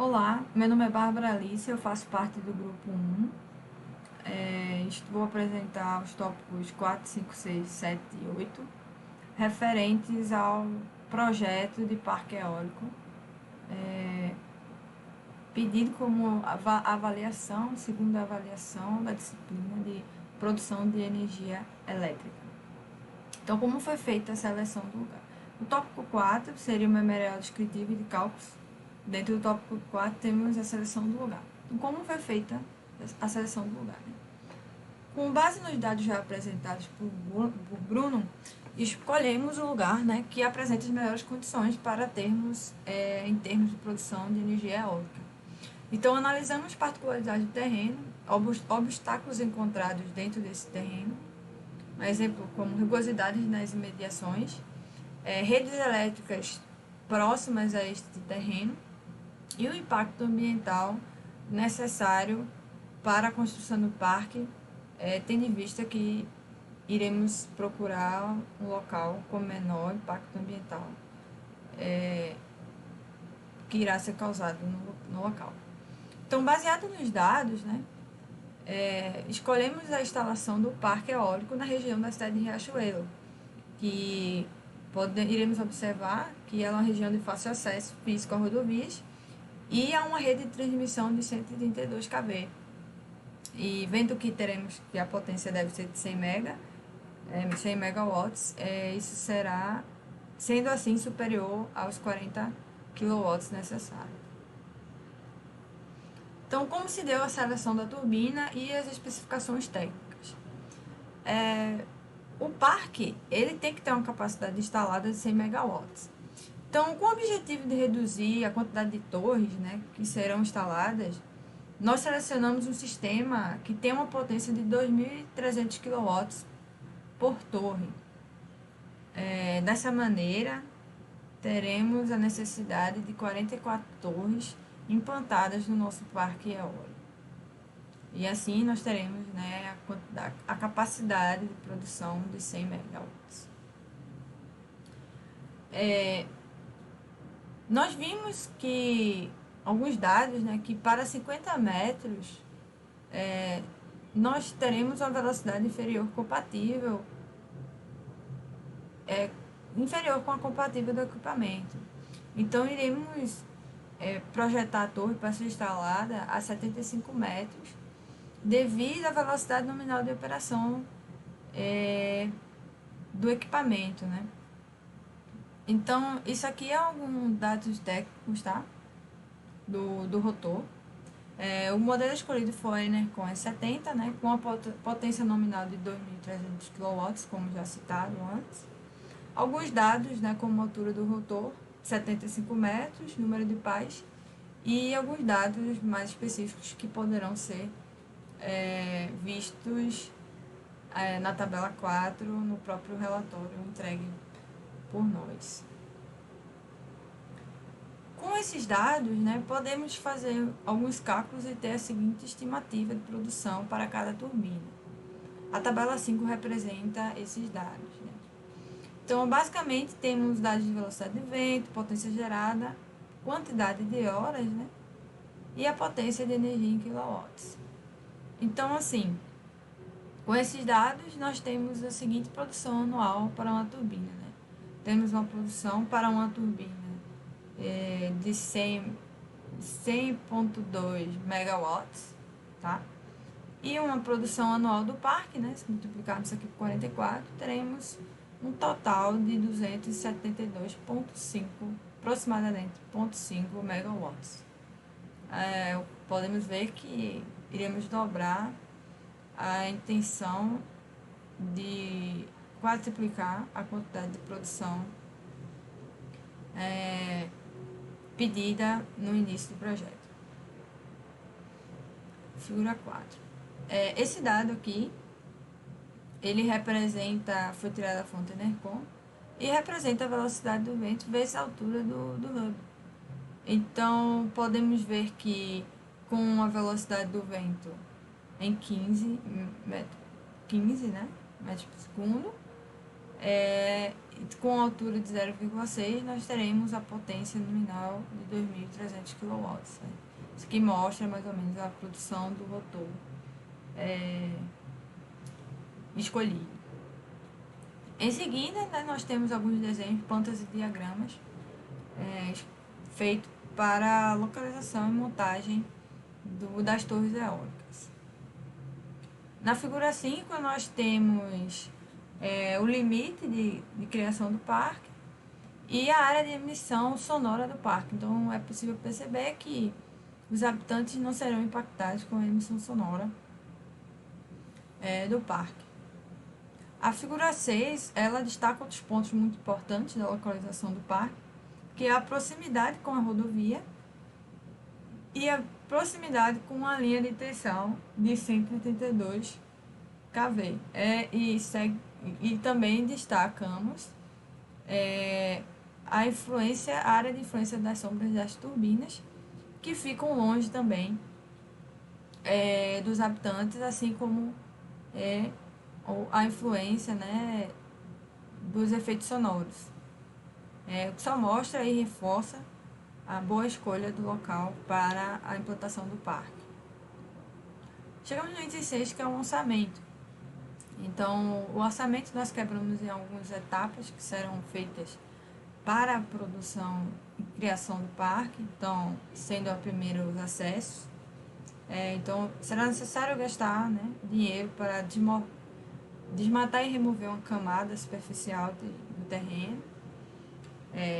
Olá, meu nome é Bárbara Alice, eu faço parte do grupo 1. Vou apresentar os tópicos 4, 5, 6, 7 e 8, referentes ao projeto de parque eólico, pedido como avaliação, segunda avaliação da disciplina de produção de energia elétrica. Então, como foi feita a seleção do lugar? O tópico 4 seria o memorial descritivo e de cálculos. Dentro do tópico 4 temos a seleção do lugar. Então, como foi feita a seleção do lugar? Né? Com base nos dados já apresentados por Bruno, escolhemos o lugar, né, que apresenta as melhores condições para termos, em termos de produção de energia eólica. Então, analisamos particularidades do terreno, obstáculos encontrados dentro desse terreno, um exemplo como rugosidades nas imediações, redes elétricas próximas a este terreno e o impacto ambiental necessário para a construção do parque, tendo em vista que iremos procurar um local com menor impacto ambiental que irá ser causado no local. Então, baseado nos dados, né, escolhemos a instalação do parque eólico na região da cidade de Riachuelo, que iremos observar que ela é uma região de fácil acesso físico a rodovias e a uma rede de transmissão de 132 kV. E vendo que teremos que a potência deve ser de 100 megawatts, isso será, sendo assim, superior aos 40 kW necessários. Então, como se deu a seleção da turbina e as especificações técnicas? O parque ele tem que ter uma capacidade instalada de 100 megawatts. Então, com o objetivo de reduzir a quantidade de torres, né, que serão instaladas, nós selecionamos um sistema que tem uma potência de 2.300 kW por torre. Dessa maneira, teremos a necessidade de 44 torres implantadas no nosso parque eólico. E assim nós teremos, né, a capacidade de produção de 100 megawatts. Nós vimos que alguns dados, né, que para 50 metros nós teremos uma velocidade inferior compatível, inferior com a compatível do equipamento. Então iremos projetar a torre para ser instalada a 75 metros devido à velocidade nominal de operação do equipamento, né? Então, isso aqui é alguns dados técnicos, tá? Do rotor. O modelo escolhido foi a Enercon E70, né? Com a potência nominal de 2.300 kW, como já citado antes. Alguns dados, né? Como a altura do rotor, 75 metros, número de pás, e alguns dados mais específicos que poderão ser vistos na tabela 4, no próprio relatório entregue por nós. Com esses dados, né, podemos fazer alguns cálculos e ter a seguinte estimativa de produção para cada turbina. A tabela 5 representa esses dados. Né? Então, basicamente, temos dados de velocidade de vento, potência gerada, quantidade de horas, né, e a potência de energia em quilowatts. Então, assim, com esses dados, nós temos a seguinte produção anual para uma turbina. Né? Temos uma produção para uma turbina de 100,2 megawatts, tá? E uma produção anual do parque, né? Se multiplicarmos isso aqui por 44, teremos um total de 272,5, aproximadamente 0,5 megawatts. Podemos ver que iremos dobrar a intenção de quadruplicar a quantidade de produção pedida no início do projeto. Figura 4. Esse dado aqui, ele representa, foi tirado da fonte Enercon, e representa a velocidade do vento vezes a altura do hub. Então, podemos ver que com a velocidade do vento em 15 né, metros por segundo, Com altura de 0,6, nós teremos a potência nominal de 2.300 kW. Né? Isso aqui mostra mais ou menos a produção do rotor escolhido. Em seguida, né, nós temos alguns desenhos, plantas e diagramas feitos para localização e montagem das torres eólicas. Na figura 5, nós temos o limite de criação do parque e a área de emissão sonora do parque. Então, é possível perceber que os habitantes não serão impactados com a emissão sonora do parque. A figura 6, ela destaca outros pontos muito importantes da localização do parque, que é a proximidade com a rodovia e a proximidade com a linha de tensão de 182 kV. E também destacamos a área de influência das sombras das turbinas, que ficam longe também dos habitantes, assim como a influência, né, dos efeitos sonoros. O que só mostra e reforça a boa escolha do local para a implantação do parque. Chegamos no item 6, que é o orçamento. Então, o orçamento nós quebramos em algumas etapas que serão feitas para a produção e criação do parque. Então, sendo a primeira os acessos. Então, será necessário gastar, né, dinheiro para desmatar e remover uma camada superficial do terreno,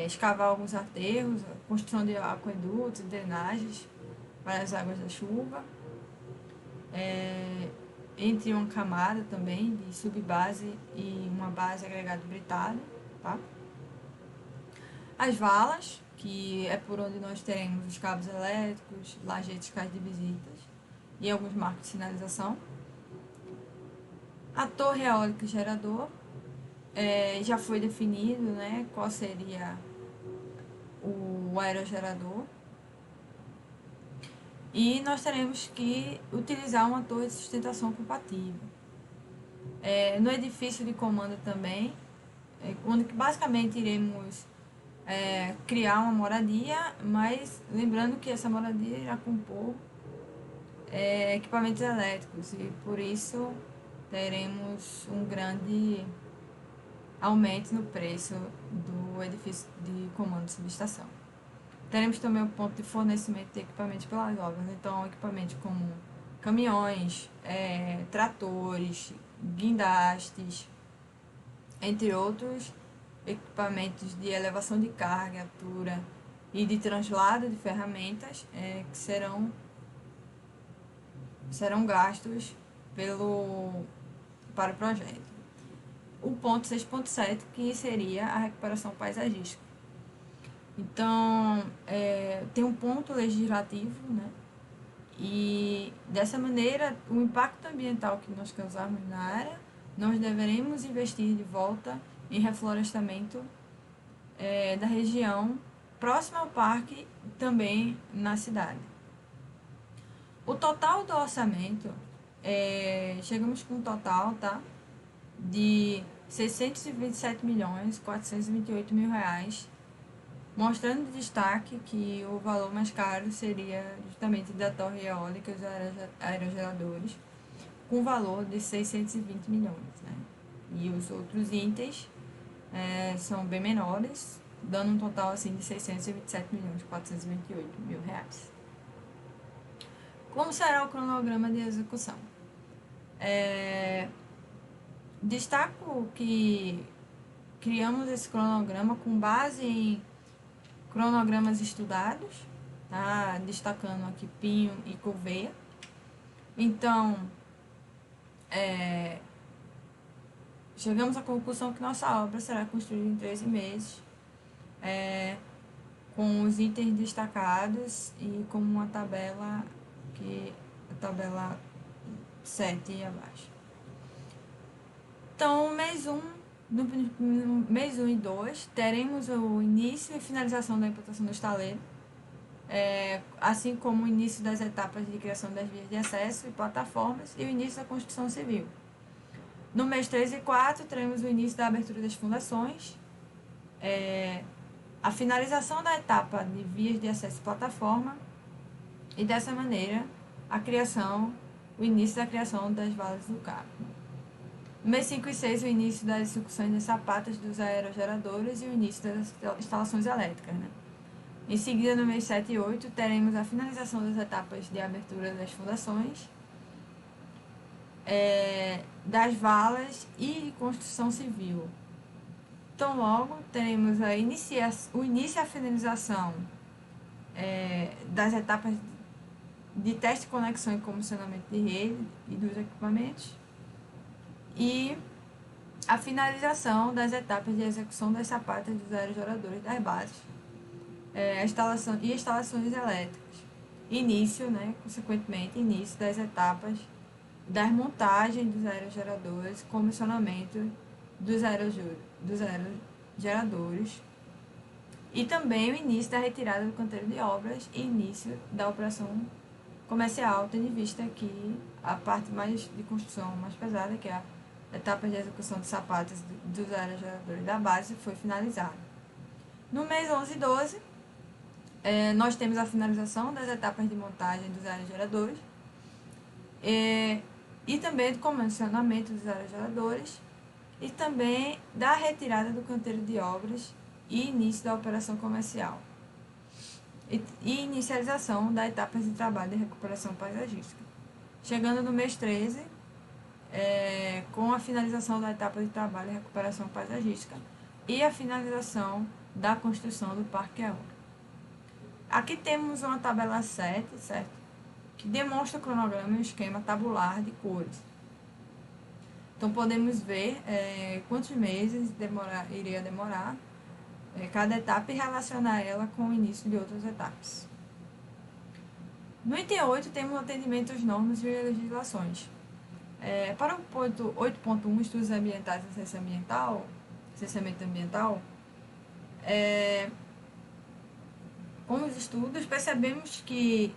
escavar alguns aterros, construção de aquedutos e drenagens para as águas da chuva, entre uma camada também de subbase e uma base agregada britada, tá? As valas, que é por onde nós teremos os cabos elétricos, lajetes, cais de visitas e alguns marcos de sinalização. A torre eólica e gerador, já foi definido, né, qual seria o aerogerador. E nós teremos que utilizar uma torre de sustentação compatível. No edifício de comando também, onde basicamente iremos criar uma moradia, mas lembrando que essa moradia irá compor equipamentos elétricos e por isso teremos um grande aumento no preço do edifício de comando de subestação. Teremos também o ponto de fornecimento de equipamentos pelas obras, então equipamentos como caminhões, tratores, guindastes, entre outros equipamentos de elevação de carga, altura e de translado de ferramentas que serão gastos para o projeto. O ponto 6.7, que seria a recuperação paisagística. Então, tem um ponto legislativo, né? E dessa maneira, o impacto ambiental que nós causarmos na área, nós deveremos investir de volta em reflorestamento da região próxima ao parque, também na cidade. O total do orçamento, chegamos com um total, tá, de 627.428.000 reais, mostrando de destaque que o valor mais caro seria justamente da torre eólica e os aerogeradores, com valor de 620 milhões, né? E os outros itens são bem menores, dando um total assim de 627.428.000 reais. Como será o cronograma de execução? Destaco que criamos esse cronograma com base em cronogramas estudados, tá? Destacando aqui Pinho e Gouveia. Então, chegamos à conclusão que nossa obra será construída em 13 meses, com os itens destacados e com uma tabela, a tabela 7 abaixo. Então, no mês 1 e 2, teremos o início e finalização da implantação do estaleiro, assim como o início das etapas de criação das vias de acesso e plataformas e o início da construção civil. No mês 3 e 4, teremos o início da abertura das fundações, a finalização da etapa de vias de acesso à plataforma e, dessa maneira, o início da criação das valas do cabo. No mês 5 e 6, o início das execuções das sapatas dos aerogeradores e o início das instalações elétricas, né? Em seguida, no mês 7 e 8, teremos a finalização das etapas de abertura das fundações, das valas e construção civil. Então, logo, teremos o início e a finalização das etapas de teste de conexão e comissionamento de rede e dos equipamentos e a finalização das etapas de execução das sapatas dos aerogeradores das bases, instalações elétricas. Consequentemente, início das etapas das montagens dos aerogeradores, comissionamento dos aerogeradores e também o início da retirada do canteiro de obras e início da operação comercial, tendo em vista que a parte mais de construção mais pesada, que é a etapa de execução de sapatos dos aerogeradores da base, foi finalizada. No mês 11 e 12, nós temos a finalização das etapas de montagem dos aerogeradores e também do comissionamento dos aerogeradores e também da retirada do canteiro de obras e início da operação comercial e inicialização da etapa de trabalho de recuperação paisagística. Chegando no mês 13, com a finalização da etapa de trabalho de recuperação paisagística e a finalização da construção do parque eólico. Aqui temos uma tabela 7, certo? Que demonstra o cronograma e o esquema tabular de cores. Então, podemos ver quantos meses iria demorar cada etapa e relacionar ela com o início de outras etapas. No item 8, temos o atendimento às normas e legislações. Para o ponto 8.1, estudos ambientais e licenciamento ambiental, com os estudos, percebemos que,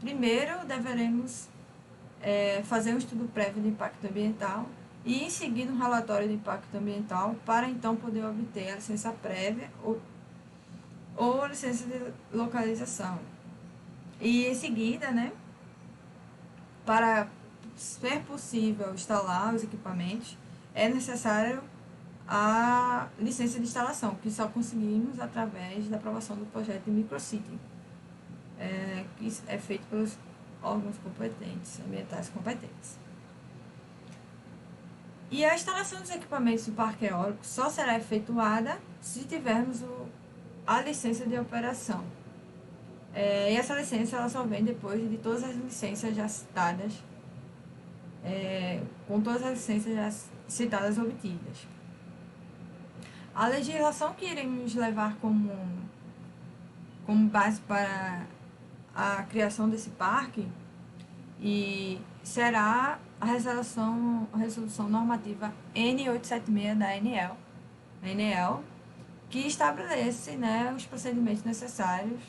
primeiro, deveremos fazer um estudo prévio de impacto ambiental e, em seguida, um relatório de impacto ambiental para, então, poder obter a licença prévia ou a licença de localização. E, em seguida, para ser possível instalar os equipamentos, é necessário a licença de instalação, que só conseguimos através da aprovação do projeto de microcity, que é feito pelos órgãos competentes, ambientais competentes. E a instalação dos equipamentos do parque eólico só será efetuada se tivermos a licença de operação. E essa licença ela só vem depois de todas as licenças já citadas, com todas as licenças já citadas obtidas. A legislação que iremos levar como base para a criação desse parque será a resolução normativa N876 da ANEEL, que estabelece os procedimentos necessários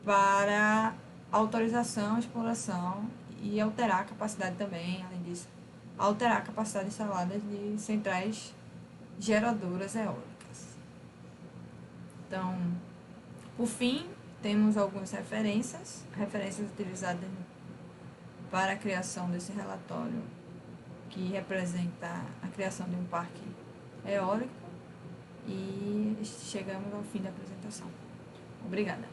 para autorização, exploração e alterar a capacidade também, além disso, alterar a capacidade instalada de centrais geradoras eólicas. Então, por fim, temos algumas referências utilizadas para a criação desse relatório, que representa a criação de um parque eólico, e chegamos ao fim da apresentação. Obrigada.